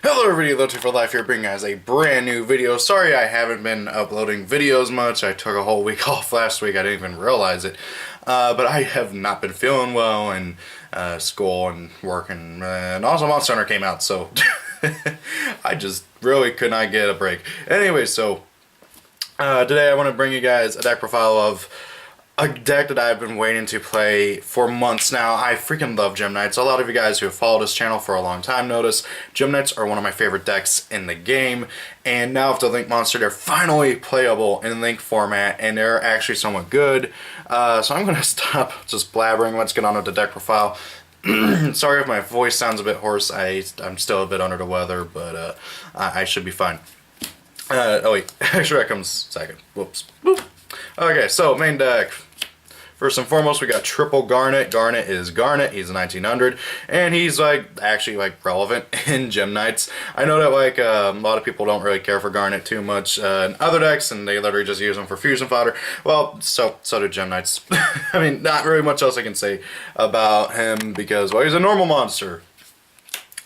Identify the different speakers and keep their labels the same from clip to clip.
Speaker 1: Hello everybody, Low for Life here, bringing you guys a brand new video. Sorry I haven't been uploading videos much. I took a whole week off last week. I didn't even realize it. But I have not been feeling well, and school and work, and also Monster Hunter came out, so I just really could not get a break. Anyway, so today I want to bring you guys a deck profile of a deck that I've been waiting to play for months now. I freaking love Gem Knights. A lot of you guys who have followed this channel for a long time notice Gem Knights are one of my favorite decks in the game. And now with the Link Monster, they're finally playable in Link format, and they're actually somewhat good. So I'm going to stop just blabbering. Let's get on with the deck profile. Sorry if my voice sounds a bit hoarse. I'm still a bit under the weather, but I should be fine. Oh wait, actually that comes second. Whoops. Boop. Okay, so main deck. First and foremost, we got triple Garnet. Garnet is Garnet. He's a 1900, and he's actually relevant in Gem Knights. I know that a lot of people don't really care for Garnet too much in other decks, and they literally just use him for fusion fodder. Well, so do Gem Knights. I mean, not really much else I can say about him because, well, he's a normal monster.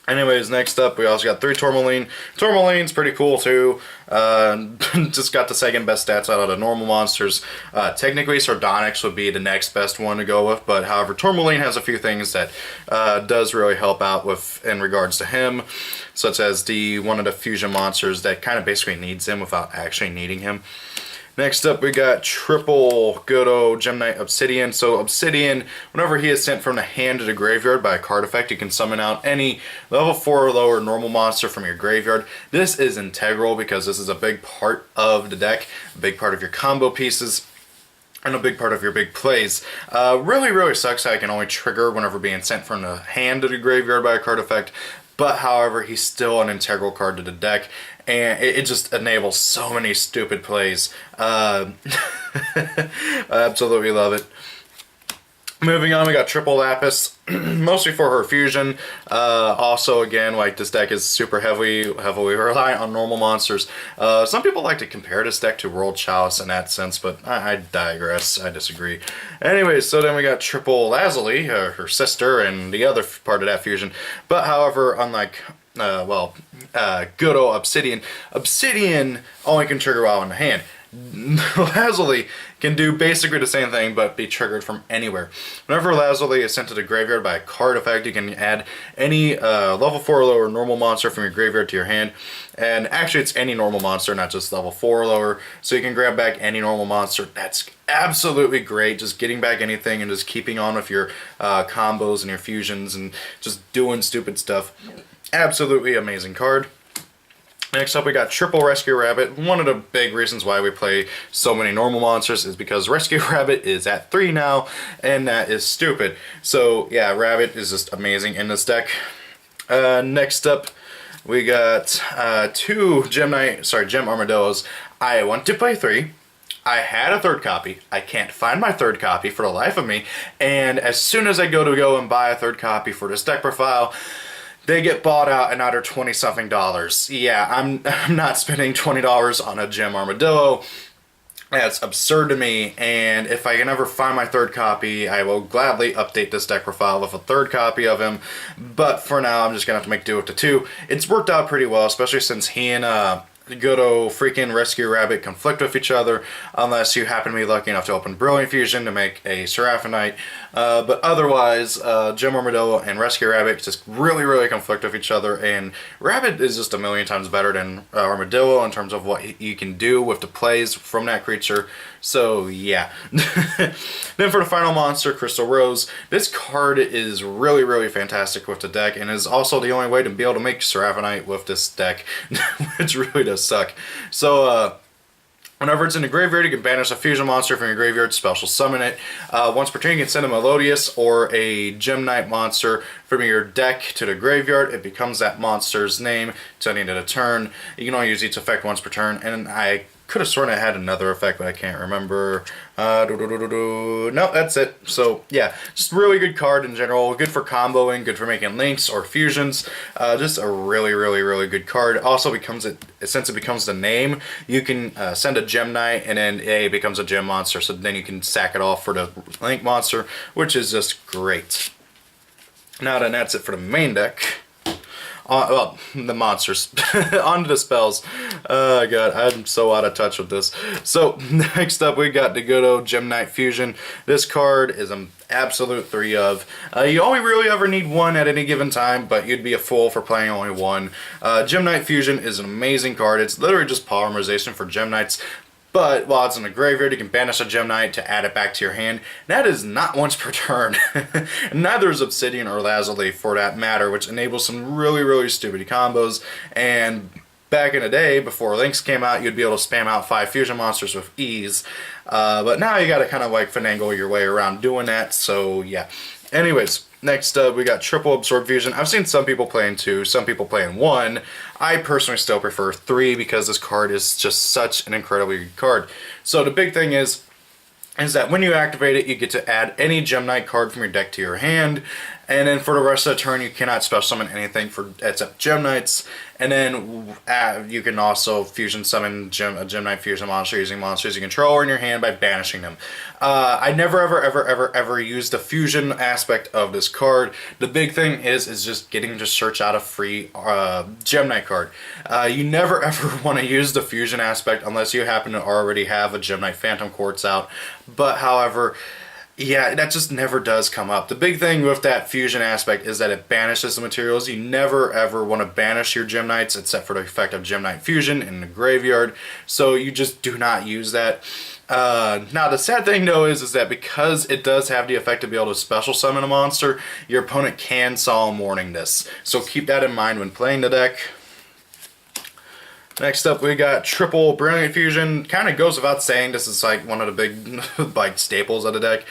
Speaker 1: Anyways, next up, we also got 3 Tourmaline. Tourmaline's pretty cool, too. Just got the second best stats out of the normal monsters. Technically, Sardonyx would be the next best one to go with, but however, Tourmaline has a few things that does really help out with in regards to him, such as one of the fusion monsters that kind of basically needs him without actually needing him. Next up, we got triple good old Gem Knight Obsidian. So Obsidian, whenever he is sent from the hand to the graveyard by a card effect, you can summon out any level 4 or lower normal monster from your graveyard. This is integral because this is a big part of the deck, a big part of your combo pieces, and a big part of your big plays. Really sucks how I can only trigger whenever being sent from the hand to the graveyard by a card effect. But however, he's still an integral card to the deck, and it just enables so many stupid plays. I absolutely love it. Moving on, we got triple Lapis, mostly for her fusion. Also, again, this deck is super heavily reliant on normal monsters. Some people like to compare this deck to World Chalice in that sense, but I digress. I disagree. Anyways, so then we got triple Lazuli, her sister, and the other part of that fusion. But however, unlike good old Obsidian, Obsidian only can trigger while in the hand. Lazuli can do basically the same thing, but be triggered from anywhere. Whenever Lazuli is sent to the graveyard by a card effect, you can add any level 4 or lower normal monster from your graveyard to your hand. And actually, it's any normal monster, not just level 4 or lower. So you can grab back any normal monster. That's absolutely great. Just getting back anything and just keeping on with your combos and your fusions and just doing stupid stuff. Absolutely amazing card. Next up, we got triple Rescue Rabbit. One of the big reasons why we play so many normal monsters is because Rescue Rabbit is at 3 now, and that is stupid. So yeah, Rabbit is just amazing in this deck. Next up, we got 2 Gem Armadillos. I want to play 3. I had a 3rd copy. I can't find my 3rd copy for the life of me, and as soon as I go and buy a 3rd copy for this deck profile, they get bought out at under $20-something. Yeah, I'm not spending $20 on a Gem Armadillo. That's absurd to me, and if I can ever find my 3rd copy, I will gladly update this deck profile with a 3rd copy of him. But for now, I'm just going to have to make do with the 2. It's worked out pretty well, especially since he and good old freaking Rescue Rabbit conflict with each other, unless you happen to be lucky enough to open Brilliant Fusion to make a Seraphonite. But otherwise, Gem Armadillo and Rescue Rabbit just really conflict with each other, and Rabbit is just a million times better than Armadillo in terms of what you can do with the plays from that creature. So yeah. Then for the final monster, Crystal Rose. This card is really fantastic with the deck, and is also the only way to be able to make Seraphonite with this deck, which really does suck. So whenever it's in the graveyard, you can banish a fusion monster from your graveyard, special summon it. Once per turn, you can send a Melodious or a Gem Knight monster from your deck to the graveyard. It becomes that monster's name till the end of the turn. You can only use each effect once per turn, and I could have sworn I had another effect, but I can't remember. No, that's it. So yeah, just really good card in general. Good for comboing, good for making links or fusions. Just a really good card. Also, since it becomes the name, you can send a Gem Knight, and then it becomes a Gem monster. So then you can sack it off for the link monster, which is just great. Now then, that's it for the main deck. well, the monsters. On to the spells. Oh god, I'm so out of touch with this. So next up we got the good old Gem Knight Fusion. This card is an absolute 3 of. You only really ever need 1 at any given time, but you'd be a fool for playing only 1. Gem Knight Fusion is an amazing card. It's literally just polymerization for Gem Knights. But while it's in the graveyard, you can banish a Gem Knight to add it back to your hand. That is not once per turn. Neither is Obsidian or Lazuli for that matter, which enables some really, really stupid combos. And back in the day, before Links came out, you'd be able to spam out 5 fusion monsters with ease. But now you gotta kind of like finagle your way around doing that, so yeah. Anyways, next up we got triple Absorb Fusion. I've seen some people playing 2, some people playing 1. I personally still prefer 3 because this card is just such an incredibly good card. So the big thing is that when you activate it, you get to add any Gem Knight card from your deck to your hand, and then for the rest of the turn, you cannot special summon anything except Gem Knights, and then you can also fusion summon a Gem Knight fusion monster using monsters you control in your hand by banishing them. I never ever used the fusion aspect of this card. The big thing is just getting to search out a free Gem Knight card. You never ever want to use the fusion aspect unless you happen to already have a Gem Knight Phantom Quartz out. But however, yeah, that just never does come up. The big thing with that fusion aspect is that it banishes the materials. You never ever want to banish your Gem Knights except for the effect of Gem Knight Fusion in the graveyard. So you just do not use that. Now the sad thing though is that because it does have the effect to be able to special summon a monster, your opponent can Solemn Warning this. So keep that in mind when playing the deck. Next up, we got triple Brilliant Fusion. Kind of goes without saying, this is like one of the big like staples of the deck.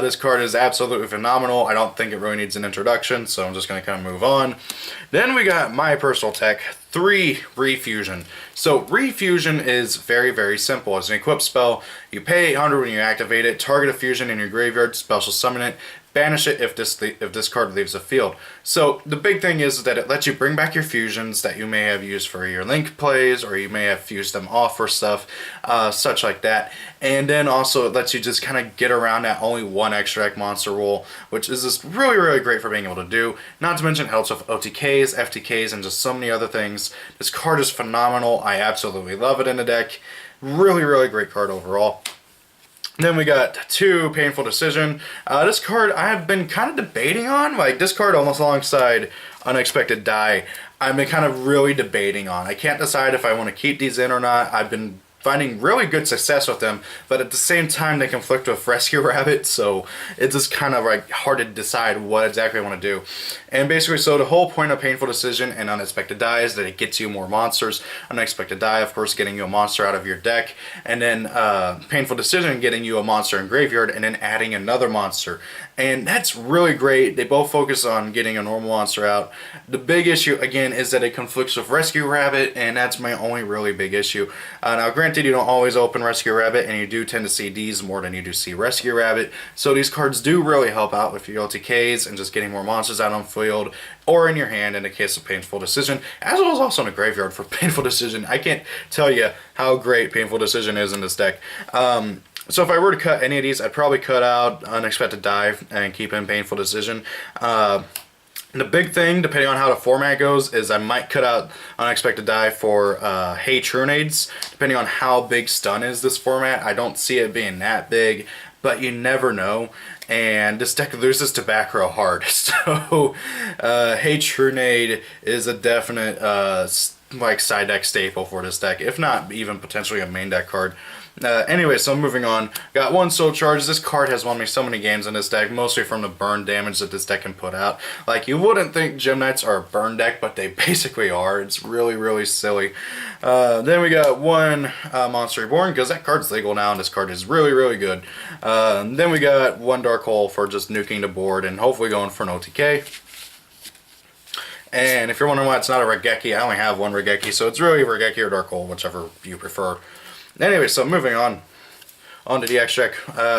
Speaker 1: This card is absolutely phenomenal. I don't think it really needs an introduction, so I'm just going to kind of move on. Then we got my personal tech, 3 Refusion. So Refusion is very, very simple. It's an equip spell. You pay 800 when you activate it, target a fusion in your graveyard, special summon it, banish it if this card leaves the field. So the big thing is that it lets you bring back your fusions that you may have used for your Link plays, or you may have fused them off for stuff, such like that. And then also it lets you just kind of get around that only 1 extra deck monster rule, which is just really, really great for being able to do. Not to mention it helps with OTKs, FTKs, and just so many other things. This card is phenomenal. I absolutely love it in the deck. Really, really great card overall. Then we got 2 Painful Decision. This card I have been kind of debating on. Like this card almost alongside Unexpected Die, I've been kind of really debating on. I can't decide if I want to keep these in or not. I've been finding really good success with them, but at the same time they conflict with Rescue Rabbit, so it's just kind of like hard to decide what exactly I want to do. And basically, so the whole point of Painful Decision and Unexpected Die is that it gets you more monsters. Unexpected Die, of course, getting you a monster out of your deck, and then Painful Decision getting you a monster in graveyard and then adding another monster. And that's really great. They both focus on getting a normal monster out. The big issue, again, is that it conflicts with Rescue Rabbit, and that's my only really big issue. Now, granted, you don't always open Rescue Rabbit, and you do tend to see these more than you do see Rescue Rabbit, so these cards do really help out with your LTKs and just getting more monsters out on field, or in your hand in the case of Painful Decision, as well as also in the graveyard for Painful Decision. I can't tell you how great Painful Decision is in this deck. So if I were to cut any of these, I'd probably cut out Unexpected Dive and keep in Painful Decision. The big thing, depending on how the format goes, is I might cut out Unexpected Dive for Hey Trunades, depending on how big Stun is this format. I don't see it being that big, but you never know. And this deck loses to back row hard. So Hey Trunade is a definite like side deck staple for this deck, if not even potentially a main deck card. Anyway, so moving on. Got 1 Soul Charge. This card has won me so many games in this deck, mostly from the burn damage that this deck can put out. Like, you wouldn't think Gem Knights are a burn deck, but they basically are. It's really, really silly. Then we got 1 Monster Reborn, because that card's legal now, and this card is really, really good. Then we got 1 Dark Hole for just nuking the board, and hopefully going for an OTK. And if you're wondering why it's not a Regeki, I only have 1 Regeki, so it's really Regeki or Dark Hole, whichever you prefer. Anyway, so moving on. onto the extract.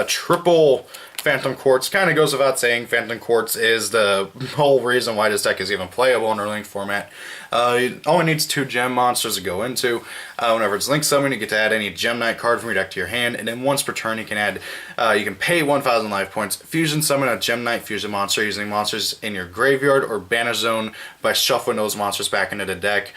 Speaker 1: Triple Phantom Quartz. Kind of goes without saying, Phantom Quartz is the whole reason why this deck is even playable in our link format. It only needs 2 gem monsters to go into. Whenever it's link summon, you get to add any Gem Knight card from your deck to your hand, and then once per turn you can add, you can pay 1,000 life points, fusion summon a Gem Knight fusion monster using monsters in your graveyard or banish zone by shuffling those monsters back into the deck.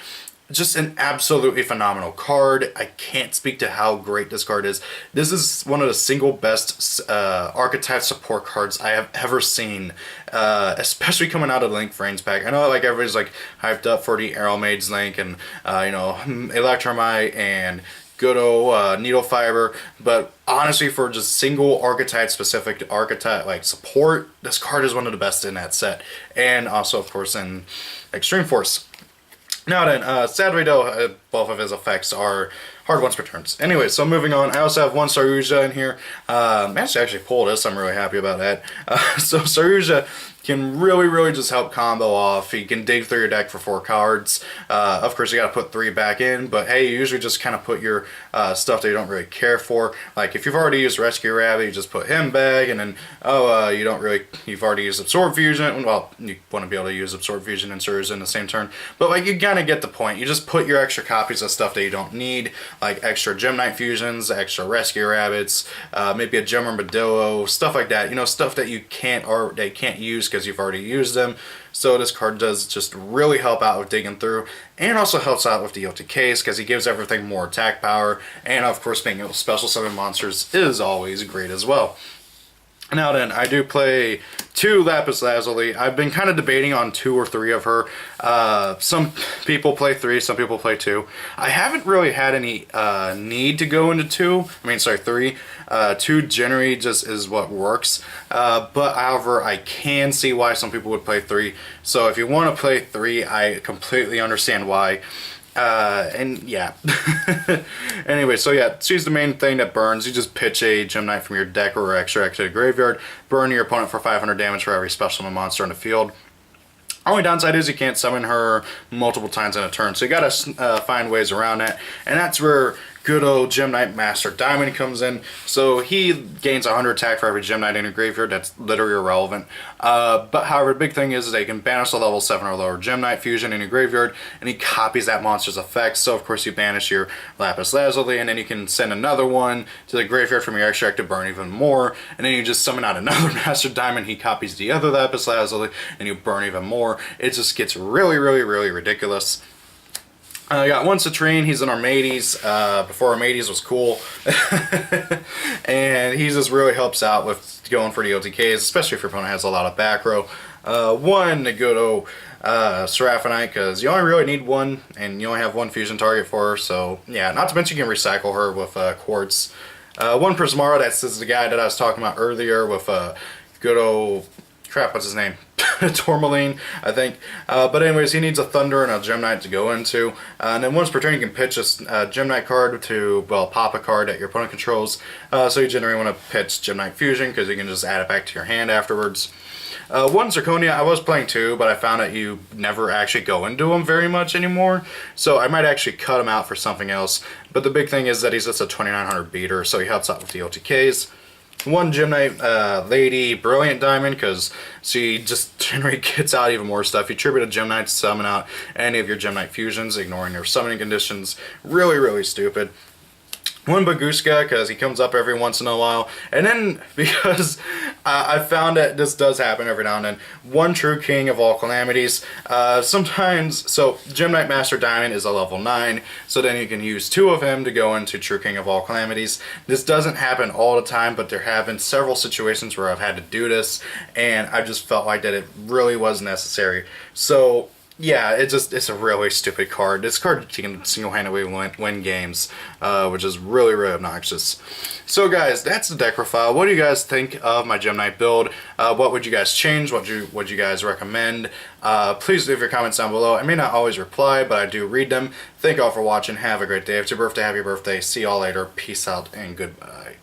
Speaker 1: Just an absolutely phenomenal card. I can't speak to how great this card is. This is one of the single best archetype support cards I have ever seen, especially coming out of the Link Frames pack. I know like everybody's like hyped up for the Arrow Maids Link and you know, Electromite and good old Needle Fiber, but honestly for just single archetype specific archetype like support, this card is one of the best in that set, and also of course in Extreme Force. Now then, sadly though, both of his effects are hard once per turns. Anyway, so moving on, I also have one Saryuja in here. Managed to actually pull this, I'm really happy about that. So Saryuja can really just help combo off. You can dig through your deck for 4 cards. Of course, you gotta put 3 back in, but hey, you usually just kind of put your stuff that you don't really care for. Like if you've already used Rescue Rabbit, you just put him back, and then you've already used Absorb Fusion. Well, you want to be able to use Absorb Fusion and Surge in the same turn, but like you kind of get the point. You just put your extra copies of stuff that you don't need, like extra Gem Knight fusions, extra Rescue Rabbits, maybe a Gem Armadillo, stuff like that. You know, stuff that you can't use because you've already used them. So this card does just really help out with digging through, and also helps out with the OTKs because he gives everything more attack power, and of course being able to special summon monsters is always great as well. Now then, I do play 2 Lapis Lazuli. I've been kind of debating on 2 or 3 of her. Some people play 3, some people play 2. I haven't really had any need to go into 3. 2 generally just is what works. But however, I can see why some people would play 3. So if you want to play 3, I completely understand why. And yeah. Anyway, so yeah, she's the main thing that burns. You just pitch a Gem Knight from your deck or extract to the graveyard, burn your opponent for 500 damage for every special summon monster in the field. Only downside is you can't summon her multiple times in a turn, so you gotta find ways around that, and that's where good old Gem Knight Master Diamond comes in. So he gains 100 attack for every Gem Knight in your graveyard. That's literally irrelevant. But however, the big thing is that you can banish a level 7 or lower Gem Knight fusion in your graveyard, and he copies that monster's effects. So of course you banish your Lapis Lazuli, and then you can send another one to the graveyard from your extract to burn even more, and then you just summon out another Master Diamond, he copies the other Lapis Lazuli, and you burn even more. It just gets really ridiculous. I got one Citrine, he's an Armades, before Armades was cool, and he just really helps out with going for the OTKs, especially if your opponent has a lot of back row. One good old Seraphinite, because you only really need one, and you only have one fusion target for her, so yeah, not to mention you can recycle her with Quartz. One Prismara, that's the guy that I was talking about earlier with good old, crap, what's his name? Tourmaline, I think. But anyways, he needs a Thunder and a Gem Knight to go into. And then once per turn, you can pitch a Gem Knight card to, well, pop a card that your opponent controls. So you generally want to pitch Gem Knight Fusion because you can just add it back to your hand afterwards. One Zirconia, I was playing 2, but I found that you never actually go into him very much anymore. So I might actually cut him out for something else. But the big thing is that he's just a 2900 beater, so he helps out with the OTKs. One Gem Knight Lady Brilliant Diamond, because she just generally gets out even more stuff. You tribute a Gem Knight to summon out any of your Gem Knight fusions, ignoring your summoning conditions. Really stupid. One Baguska, because he comes up every once in a while. And then, because I found that this does happen every now and then, one True King of All Calamities. Sometimes, so Gem Knight Master Diamond is a level 9, so then you can use 2 of him to go into True King of All Calamities. This doesn't happen all the time, but there have been several situations where I've had to do this, and I just felt like that it really was necessary. So yeah, it's a really stupid card. This card you can single-handedly win games, which is really obnoxious. So guys, that's the deck profile. What do you guys think of my Gem Knight build? What would you guys change? What would you guys recommend? Please leave your comments down below. I may not always reply, but I do read them. Thank you all for watching. Have a great day. If it's your birthday, happy birthday. See y'all later. Peace out and goodbye.